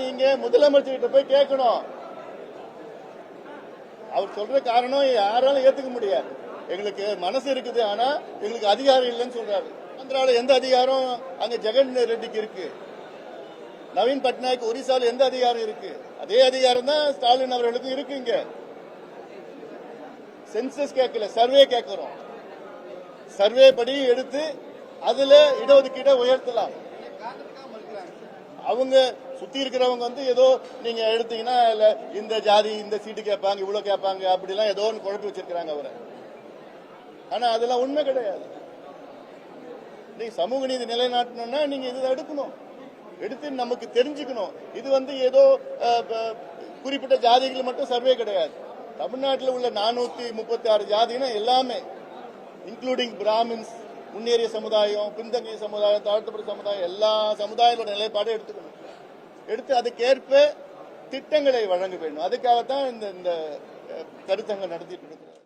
நீங்க முதலமைச்சர்கிட்ட போய் கேட்கணும். அவர் சொல்ற காரணம் யாராலும் ஏத்துக்க முடியாது. எங்களுக்கு மனசு இருக்குது, ஆனா எங்களுக்கு அதிகாரம் இல்லைன்னு சொல்றாரு. ஆந்திரால எந்த அதிகாரம் அங்க ஜெகன் ரெட்டிக்கு இருக்கு? நவீன் பட்நாயக் ஒரிசால எந்த அதிகாரம் இருக்கு? அதே அதிகாரம் தான் ஸ்டாலின் அவர்களுக்கும் இருக்குங்க. சென்சஸ் கேட்கல, சர்வே கேட்கிறோம். சர்வே படி எடுத்து அதுல இடஒதுக்கீட்டை உயர்த்தலாம். அவங்க சுத்தி இருக்கிறவங்க ஏதோ நீங்க எடுத்தீங்கன்னா இந்த ஜாதி இந்த சீட்டு கேட்பாங்க, இவ்வளவு கேட்பாங்க, அப்படிலாம் ஏதோ ஒன்று குழப்பி வச்சிருக்காங்க அவரை. ஆனா அதெல்லாம் உண்மை கிடையாது. நீங்க சமூக நீதி நிலைநாட்டணும்னா நீங்க இதை எடுக்கணும், எடுத்து நமக்கு தெரிஞ்சுக்கணும். இது ஏதோ குறிப்பிட்ட ஜாதிகள் மட்டும் சர்வே கிடையாது. தமிழ்நாட்டில் உள்ள 436 ஜாதினா எல்லாமே, இன்க்ளூடிங் பிராமின்ஸ், முன்னேறிய சமுதாயம், பின்தங்கிய சமுதாயம், தாழ்த்தப்பட்ட சமுதாயம், எல்லா சமுதாயங்களோட நிலைப்பாடு எடுத்துக்கணும். எடுத்து அதுக்கேற்ப திட்டங்களை வழங்க வேண்டும். அதுக்காகத்தான் இந்த கருத்தரங்கம் நடத்திட்டு இருக்கிறோம்.